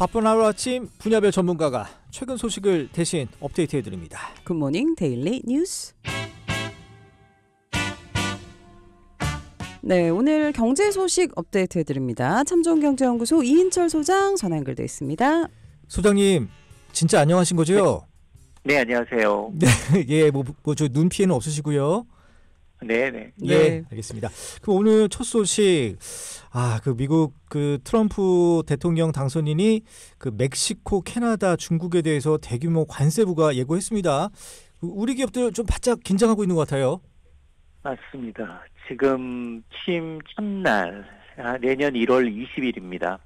바쁜 하루 아침 분야별 전문가가 최근 소식을 대신 업데이트해드립니다. 굿모닝 데일리 뉴스. 네, 오늘 경제 소식 업데이트해드립니다. 참좋은경제연구소 이인철 소장 전화 연결돼 있습니다. 소장님, 진짜 안녕하신 거죠? 네, 안녕하세요. 네, 예, 저 눈 피해는 없으시고요. 네. 예, 알겠습니다. 그럼 오늘 첫 소식, 그 미국 그 트럼프 대통령 당선인이 그 멕시코, 캐나다, 중국에 대해서 대규모 관세 부과 예고했습니다. 우리 기업들 좀 바짝 긴장하고 있는 것 같아요. 맞습니다. 지금 취임 첫날, 내년 1월 20일입니다.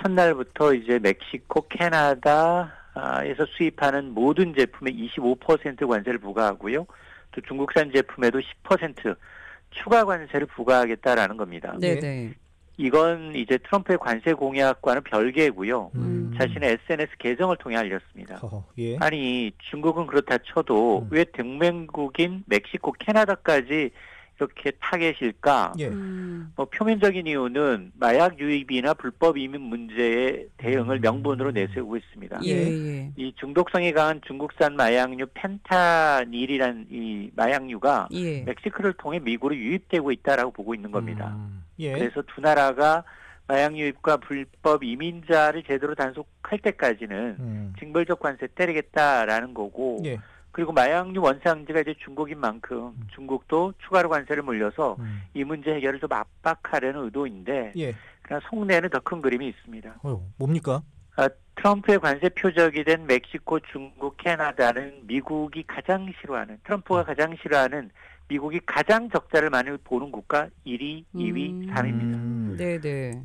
첫날부터 이제 멕시코, 캐나다에서 수입하는 모든 제품에 25% 관세를 부과하고요. 또 중국산 제품에도 10% 추가 관세를 부과하겠다라는 겁니다. 네네. 이건 이제 트럼프의 관세 공약과는 별개고요. 자신의 SNS 계정을 통해 알렸습니다. 예. 아니, 중국은 그렇다 쳐도 왜 동맹국인 멕시코, 캐나다까지 이렇게 타겟일까? 예. 뭐 표면적인 이유는 마약 유입이나 불법 이민 문제에 대응을 명분으로 내세우고 있습니다. 예. 이 중독성이 강한 중국산 마약류 펜타닐이란 이 마약류가 예. 멕시코를 통해 미국으로 유입되고 있다라고 보고 있는 겁니다. 예. 그래서 두 나라가 마약 유입과 불법 이민자를 제대로 단속할 때까지는 징벌적 관세 때리겠다라는 거고, 예. 그리고 마약류 원산지가 이제 중국인 만큼 중국도 추가로 관세를 물려서 이 문제 해결을 좀 압박하려는 의도인데, 예. 그러나 속내에는 더 큰 그림이 있습니다. 뭡니까? 트럼프의 관세 표적이 된 멕시코, 중국, 캐나다는 미국이 가장 싫어하는, 트럼프가 가장 싫어하는 미국이 가장 적자를 많이 보는 국가 1위, 2위, 3위입니다. 네네.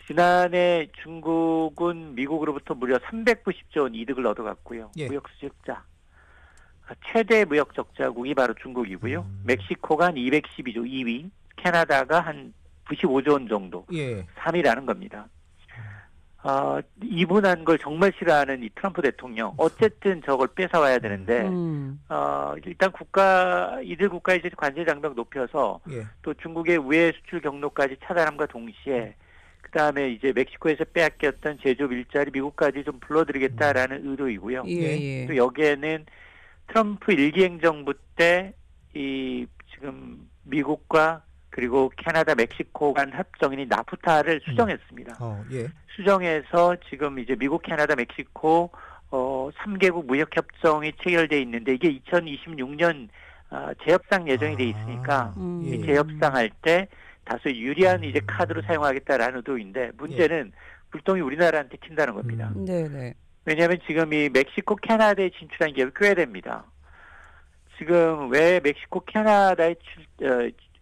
지난해 중국은 미국으로부터 무려 390조 원 이득을 얻어갔고요. 예. 무역 수적자. 최대 무역 적자국이 바로 중국이고요. 멕시코가 한 212조 2위, 캐나다가 한 95조 원 정도 3위라는 겁니다. 이분한 걸 정말 싫어하는 이 트럼프 대통령, 어쨌든 저걸 뺏어와야 되는데, 일단 이들 국가의 이제 관세 장벽 높여서 또 중국의 우회 수출 경로까지 차단함과 동시에 그 다음에 이제 멕시코에서 빼앗겼던 제조업 일자리 미국까지 좀 불러들이겠다라는 의도이고요. 또 여기에는 트럼프 일기 행정부 때 지금 미국과 그리고 캐나다, 멕시코 간 협정인 나프타를 수정했습니다. 수정해서 지금 이제 미국, 캐나다, 멕시코 3개국 무역 협정이 체결돼 있는데 이게 2026년 재협상 예정이 돼 있으니까 이 재협상할 때 다소 유리한 이제 카드로 사용하겠다라는 의도인데 문제는 불똥이 우리나라한테 튄다는 겁니다. 네네. 왜냐하면 지금 이 멕시코, 캐나다에 진출한 기업이 꽤 됩니다. 지금 왜 멕시코, 캐나다에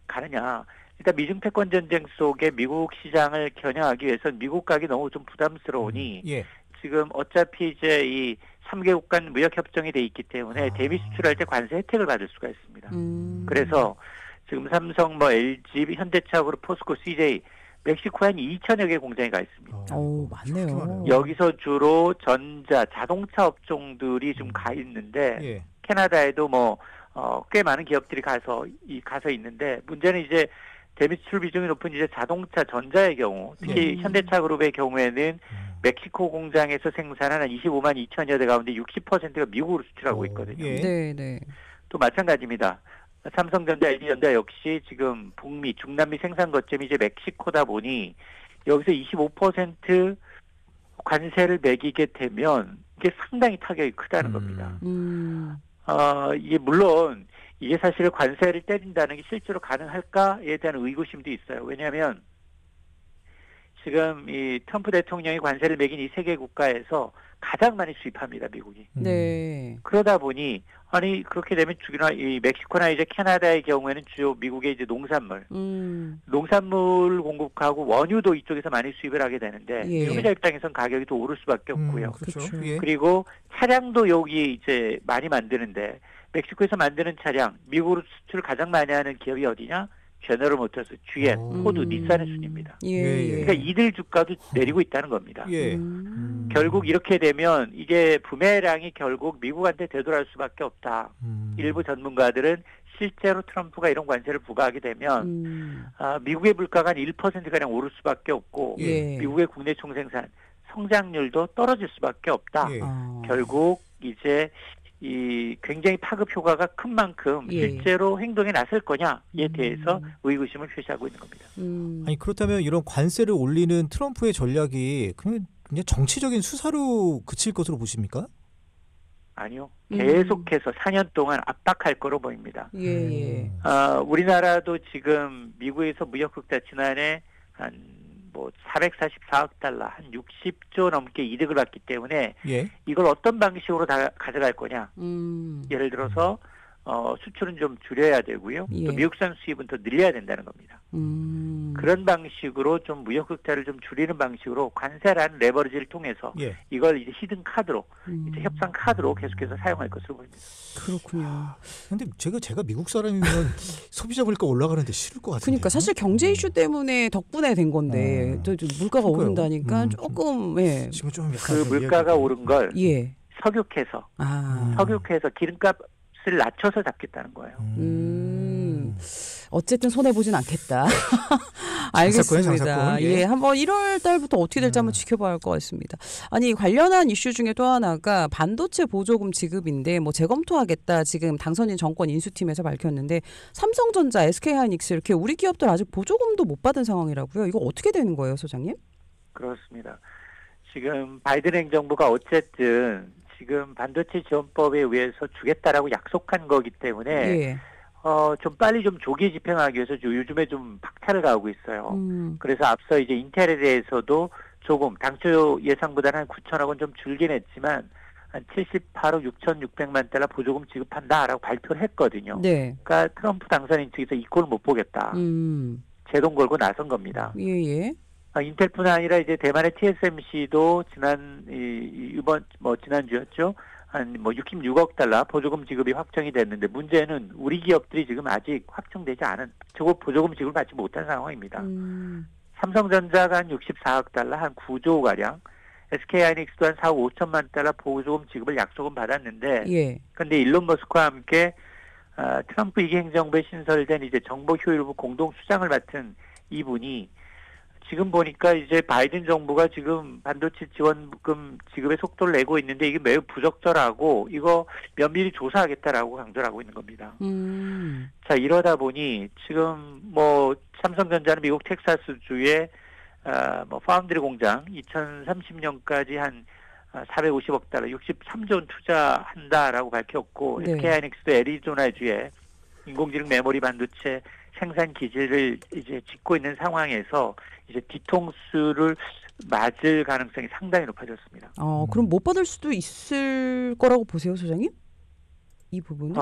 가느냐? 일단 미중 패권 전쟁 속에 미국 시장을 겨냥하기 위해서는 미국 가격이 너무 좀 부담스러우니 지금 어차피 이제 이 3개국 간 무역 협정이 돼 있기 때문에 대미 수출할 때 관세 혜택을 받을 수가 있습니다. 그래서 지금 삼성, LG, 현대차, 그룹, 포스코, CJ 멕시코에 한 2천여 개 공장이 가 있습니다. 오, 많네요. 여기서 주로 자동차 업종들이 좀 가 있는데 캐나다에도 꽤 많은 기업들이 가서 있는데 문제는 이제 대미 수출 비중이 높은 이제 자동차 전자의 경우 특히 현대차 그룹의 경우에는 멕시코 공장에서 생산하는 25만 2천여 대 가운데 60%가 미국으로 수출하고 있거든요. 네. 또 마찬가지입니다. 삼성전자, LG전자 역시 지금 북미, 중남미 생산 거점이 이제 멕시코다 보니 여기서 25% 관세를 매기게 되면 이게 상당히 타격이 크다는 겁니다. 이게 물론 이게 사실 관세를 때린다는 게 실제로 가능할까에 대한 의구심도 있어요. 왜냐하면 지금 이 트럼프 대통령이 관세를 매긴 이 세 개 국가에서 가장 많이 수입합니다, 미국이. 네. 그러다 보니 그렇게 되면 이 멕시코나 이제 캐나다의 경우에는 주요 미국의 이제 농산물 공급하고 원유도 이쪽에서 많이 수입을 하게 되는데 소비자 입장에서는 가격이 더 오를 수밖에 없고요. 그렇죠. 그리고 차량도 여기 이제 많이 만드는데 멕시코에서 만드는 차량 미국으로 수출을 가장 많이 하는 기업이 어디냐? 제너럴 모터스, GM, 포드, 닛산의 순입니다. 그러니까 이들 주가도 내리고 있다는 겁니다. 결국 이렇게 되면 이게 부메랑이 결국 미국한테 되돌아갈 수밖에 없다. 일부 전문가들은 실제로 트럼프가 이런 관세를 부과하게 되면 미국의 물가가 한 1%가량 오를 수밖에 없고 미국의 국내 총생산 성장률도 떨어질 수밖에 없다. 예. 결국 이제 이 굉장히 파급 효과가 큰 만큼 예. 실제로 행동에 나설 거냐에 대해서 의구심을 표시하고 있는 겁니다. 아니 그렇다면 이런 관세를 올리는 트럼프의 전략이 그냥 정치적인 수사로 그칠 것으로 보십니까? 아니요. 계속해서 4년 동안 압박할 거로 보입니다. 예. 우리나라도 지금 미국에서 무역 흑자 지난해 한 444억 달러, 한 60조 넘게 이득을 받기 때문에 예. 이걸 어떤 방식으로 다 가져갈 거냐. 예를 들어서 수출은 좀 줄여야 되고요. 예. 또 미국산 수입은 더 늘려야 된다는 겁니다. 그런 방식으로 좀 무역 흑자를 좀 줄이는 방식으로 관세라는 레버리지를 통해서 예. 이걸 이제 히든 카드로 이제 협상 카드로 계속해서 사용할 것으로 보입니다. 그렇군요. 근데 제가 미국 사람이면 소비자 물가 올라가는데 싫을 것 같은데. 그러니까 사실 경제 이슈 때문에 덕분에 된 건데 또 물가가 그러니까요. 오른다니까 조금 예. 지금 좀 약간 그 물가가 오른 걸 예. 석유캐서 기름값을 낮춰서 잡겠다는 거예요. 어쨌든 손해 보진 않겠다. 알겠습니다. 장사꾼. 예, 한번 1월 달부터 어떻게 될지 한번 지켜봐야 할 것 같습니다. 아니 관련한 이슈 중에 또 하나가 반도체 보조금 지급인데 뭐 재검토하겠다 지금 당선인 정권 인수팀에서 밝혔는데 삼성전자, SK하이닉스 이렇게 우리 기업들 아직 보조금도 못 받은 상황이라고요. 이거 어떻게 되는 거예요, 소장님? 그렇습니다. 지금 바이든 행정부가 어쨌든 지금 반도체 지원법에 의해서 주겠다라고 약속한 거기 때문에 예. 좀 빨리 좀 조기 집행하기 위해서 요즘에 좀 박차를 가하고 있어요. 그래서 앞서 이제 인텔에 대해서도 조금 당초 예상보다는 한 9천억 원 좀 줄긴 했지만 한 78억 6,600만 달러 보조금 지급한다라고 발표를 했거든요. 네. 그러니까 트럼프 당선인 측에서 이 꼴을 못 보겠다. 제동 걸고 나선 겁니다. 예. 인텔뿐 아니라 이제 대만의 TSMC도 지난주였죠. 한 66억 달러 보조금 지급이 확정이 됐는데 문제는 우리 기업들이 지금 아직 확정되지 않은 저거 보조금 지급을 받지 못한 상황입니다. 삼성전자가 한 64억 달러, 한 9조 가량, SK하이닉스도 한 4억 5천만 달러 보조금 지급을 약속은 받았는데, 그런데 일론 머스크와 함께 트럼프 2기 행정부에 신설된 이제 정보효율부 공동수장을 맡은 이분이 지금 보니까 이제 바이든 정부가 지금 반도체 지원금 지급의 속도를 내고 있는데 이게 매우 부적절하고 이거 면밀히 조사하겠다라고 강조를 하고 있는 겁니다. 자, 이러다 보니 지금 삼성전자는 미국 텍사스주에 파운드리 공장 2030년까지 한 450억 달러, 63조 원 투자한다라고 밝혔고, 네. SK하이닉스도 애리조나주에 인공지능 메모리 반도체 생산 기지를 이제 짓고 있는 상황에서 이제 뒤통수를 맞을 가능성이 상당히 높아졌습니다. 그럼 못 받을 수도 있을 거라고 보세요, 소장님? 이 부분은?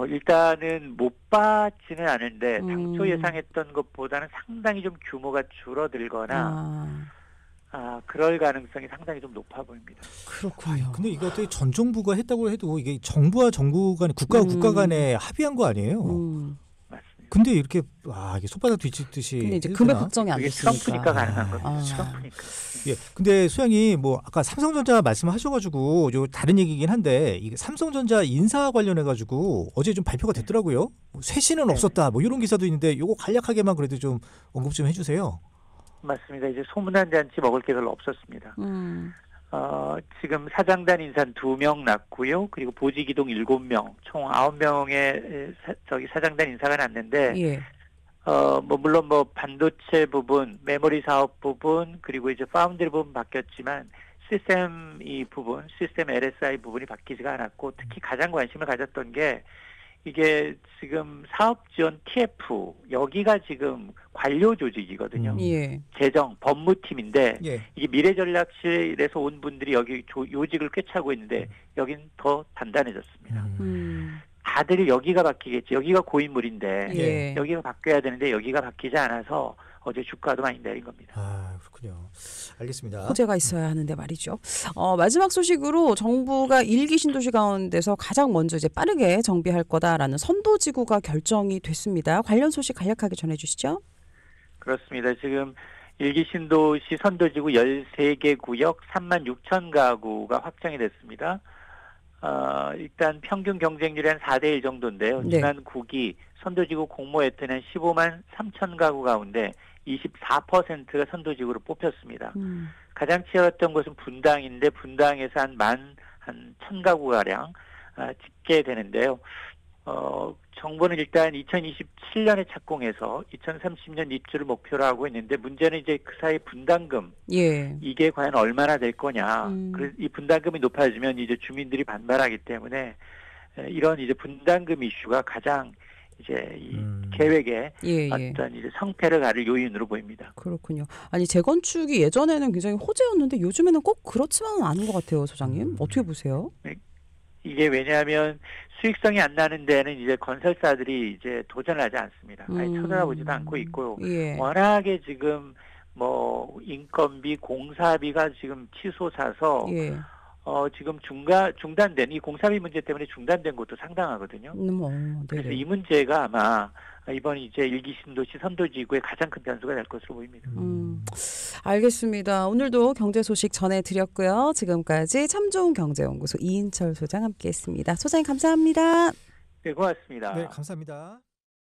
일단은 못 받지는 않은데 당초 예상했던 것보다는 상당히 좀 규모가 줄어들거나 그럴 가능성이 상당히 좀 높아 보입니다. 그렇군요. 근데 이거 어떻게 전 정부가 했다고 해도 이게 정부와 정부 간 국가와 국가 간에 합의한 거 아니에요? 맞습니다. 근데 이렇게 이게 손바닥 뒤집듯이. 근데 이제 금액 확정이 안 그게 됐으니까. 트럼프니까 가능한 겁니다. 트럼프니까. 예. 근데 소장이 아까 삼성전자 말씀하셔가지고 다른 얘기긴 한데 이게 삼성전자 인사 관련해가지고 어제 좀 발표가 됐더라고요. 쇄신은 없었다. 이런 기사도 있는데 이거 간략하게만 그래도 좀 언급 좀 해주세요. 맞습니다. 이제 소문난 잔치 먹을 게 별로 없었습니다. 지금 사장단 인사는 2명 났고요. 그리고 보직이동 7명, 총 9명의 사장단 인사가 났는데, 물론 반도체 부분, 메모리 사업 부분, 그리고 이제 파운드리 부분 바뀌었지만, 시스템 LSI 부분이 바뀌지가 않았고, 특히 가장 관심을 가졌던 게, 이게 지금 사업지원 TF 여기가 지금 관료 조직이거든요. 재정 법무팀인데 이게 미래전략실에서 온 분들이 여기 요직을 꿰차고 있는데 여긴 더 단단해졌습니다. 다들 여기가 바뀌겠지. 여기가 고인물인데 여기가 바뀌어야 되는데 여기가 바뀌지 않아서 어제 주가도 많이 내린 겁니다. 그렇군요. 알겠습니다. 호재가 있어야 하는데 말이죠. 마지막 소식으로 정부가 1기 신도시 가운데서 가장 먼저 이제 빠르게 정비할 거다라는 선도지구가 결정이 됐습니다. 관련 소식 간략하게 전해주시죠. 그렇습니다. 지금 1기 신도시 선도지구 13개 구역 36,000 가구가 확정이 됐습니다. 일단 평균 경쟁률이 한 4대1 정도인데요. 지난 9기 선도지구 공모했던 한 15만 3천 가구 가운데 24%가 선도직으로 뽑혔습니다. 가장 치열했던 곳은 분당인데 분당에서 한 1,000가구가량 짓게 되는데요. 정부는 일단 2027년에 착공해서 2030년 입주를 목표로 하고 있는데 문제는 이제 그 사이 분담금 이게 과연 얼마나 될 거냐. 이 분담금이 높아지면 이제 주민들이 반발하기 때문에 이런 이제 분담금 이슈가 가장 이제 이 계획에 어떤 이제 성패를 가를 요인으로 보입니다. 그렇군요. 아니 재건축이 예전에는 굉장히 호재였는데 요즘에는 꼭 그렇지만은 않은 것 같아요, 소장님. 어떻게 보세요? 이게 왜냐하면 수익성이 안 나는 데는 이제 건설사들이 이제 도전하지 않습니다. 아예 쳐다보지도 않고 있고요. 워낙에 지금 뭐 인건비, 공사비가 지금 치솟아서 지금 중단된 이 공사비 문제 때문에 중단된 곳도 상당하거든요. 그래서 이 문제가 아마 이번 이제 1기 신도시 선도지구의 가장 큰 변수가 될 것으로 보입니다. 알겠습니다. 오늘도 경제 소식 전해드렸고요. 지금까지 참 좋은 경제연구소 이인철 소장 함께했습니다. 소장님 감사합니다. 네, 고맙습니다. 네, 감사합니다.